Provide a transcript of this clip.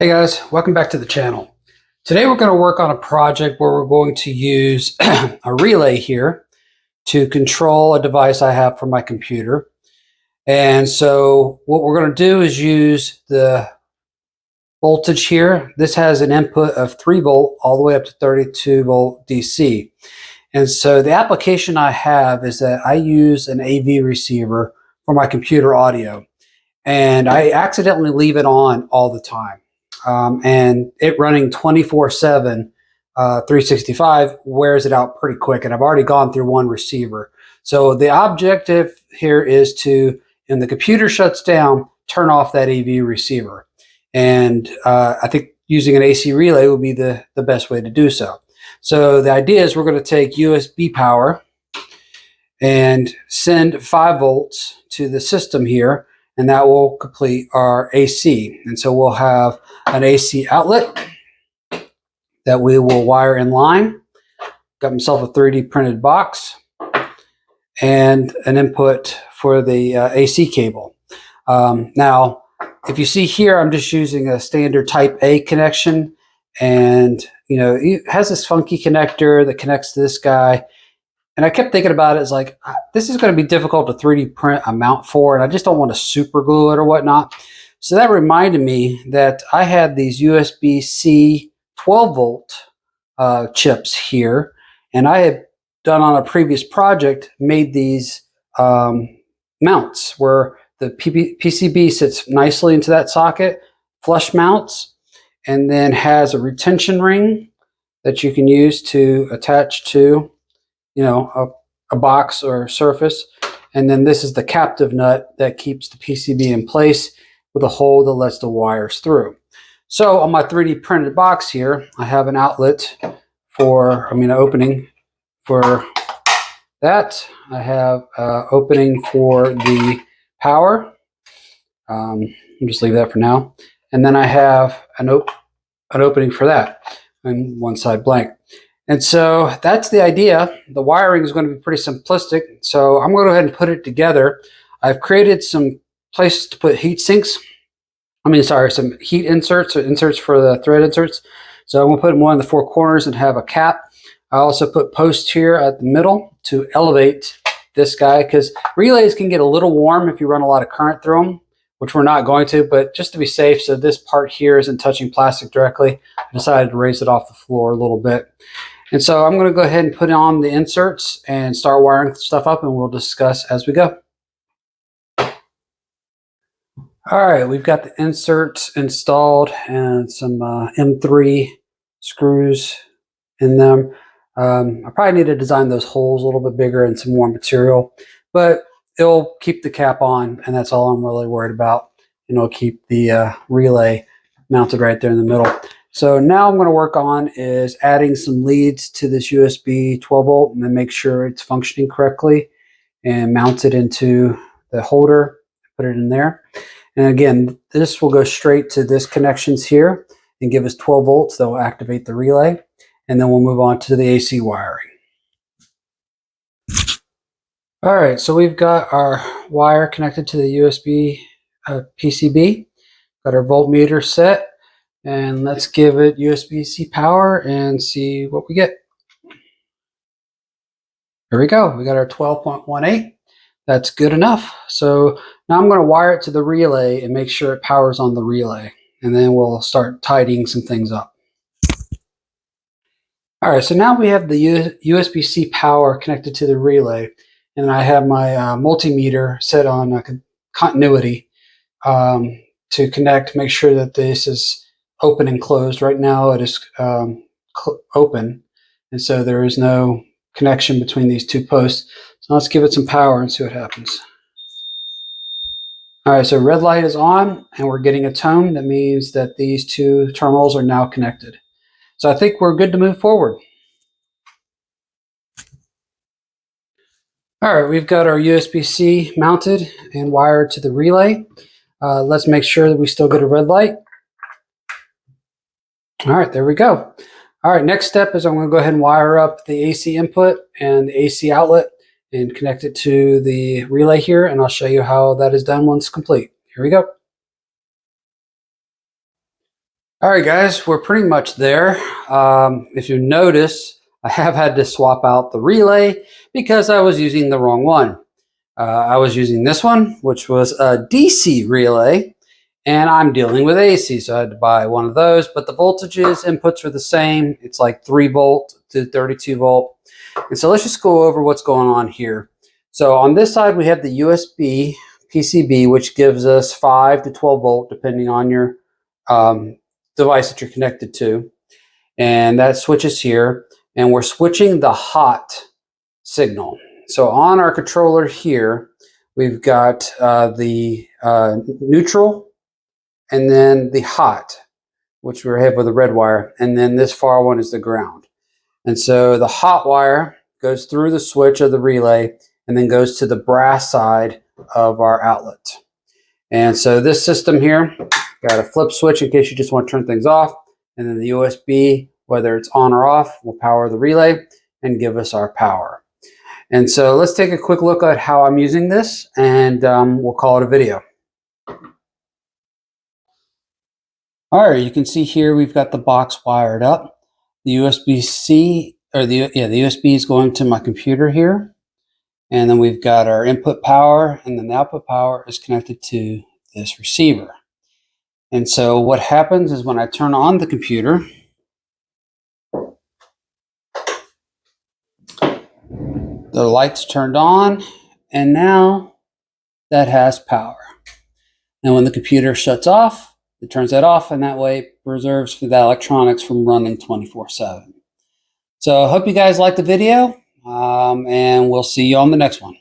Hey guys, welcome back to the channel. Today we're going to work on a project where we're going to use a relay here to control a device I have for my computer. And so what we're going to do is use the voltage here. This has an input of 3 volt all the way up to 32 volt DC. And so the application I have is that I use an AV receiver for my computer audio. And I accidentally leave it on all the time. And it running 24/7, 365 wears it out pretty quick. And I've already gone through one receiver. So the objective here is to, when the computer shuts down, turn off that AV receiver. And I think using an AC relay will be the best way to do so. So the idea is we're going to take USB power and send 5 volts to the system here, and that will complete our AC. And so we'll have an AC outlet that we will wire in line. Got myself a 3D printed box and an input for the AC cable. Now, if you see here, I'm just using a standard type A connection, and it has this funky connector that connects to this guy. And I kept thinking about it as like, this is going to be difficult to 3D print a mount for, and I just don't want to super glue it or whatnot. So that reminded me that I had these USB-C 12 volt chips here, and I had done on a previous project, made these mounts where the PCB sits nicely into that socket, flush mounts, and then has a retention ring that you can use to attach to a box or surface. And then this is the captive nut that keeps the PCB in place with a hole that lets the wires through. So on my 3D printed box here, I have an outlet an opening for that. I have an opening for the power. I'll just leave that for now. And then I have an opening for that, and one side blank. And so that's the idea. The wiring is going to be pretty simplistic. So I'm going to go ahead and put it together. I've created some places to put heat sinks. Some heat inserts, or inserts for the thread inserts. So I'm going to put them one in the 4 corners and have a cap. I also put posts here at the middle to elevate this guy, because relays can get a little warm if you run a lot of current through them, which we're not going to, but just to be safe, so this part here isn't touching plastic directly, I decided to raise it off the floor a little bit. And so I'm going to go ahead and put on the inserts and start wiring stuff up, and we'll discuss as we go. All right, we've got the inserts installed and some M3 screws in them. I probably need to design those holes a little bit bigger and some more material, but it'll keep the cap on, and that's all I'm really worried about. And it'll keep the relay mounted right there in the middle. So now I'm going to work on is adding some leads to this USB 12 volt and then make sure it's functioning correctly, and mount it into the holder, put it in there. And again, this will go straight to this connections here and give us 12 volts that will activate the relay. And then we'll move on to the AC wiring. All right, so we've got our wire connected to the USB PCB, got our voltmeter set. And let's give it USB-C power and see what we get. Here we go. We got our 12.18. That's good enough. So now I'm going to wire it to the relay and make sure it powers on the relay. And then we'll start tidying some things up. All right, so now we have the USB-C power connected to the relay. And I have my multimeter set on continuity to connect, make sure that this is open and closed. Right now it is open, and so there is no connection between these 2 posts. So let's give it some power and see what happens. All right, so red light is on and we're getting a tone. That means that these 2 terminals are now connected. So I think we're good to move forward. All right, we've got our USB-C mounted and wired to the relay. Let's make sure that we still get a red light. All right, there we go. All right, next step is I'm going to go ahead and wire up the AC input and the AC outlet and connect it to the relay here, and I'll show you how that is done once complete. Here we go. All right, guys, we're pretty much there. If you notice, I have had to swap out the relay because I was using the wrong one. I was using this one, which was a DC relay, and I'm dealing with AC, so I had to buy one of those, but the voltages, inputs are the same. It's like 3 volt to 32 volt. And so let's just go over what's going on here. So on this side, we have the USB PCB, which gives us 5 to 12 volt, depending on your device that you're connected to. And that switches here, and we're switching the hot signal. So on our controller here, we've got the neutral and then the hot, which we have with a red wire. And then this far one is the ground. And so the hot wire goes through the switch of the relay and then goes to the brass side of our outlet. And so this system here, got a flip switch in case you just want to turn things off. And then the USB, whether it's on or off, will power the relay and give us our power. And so let's take a quick look at how I'm using this, and we'll call it a video. All right, you can see here we've got the box wired up. The USB-C, or the USB is going to my computer here. And then we've got our input power, and then the output power is connected to this receiver. And so what happens is when I turn on the computer, the light's turned on, and now that has power. And when the computer shuts off, it turns that off, and that way it preserves for the electronics from running 24/7. So I hope you guys liked the video, and we'll see you on the next one.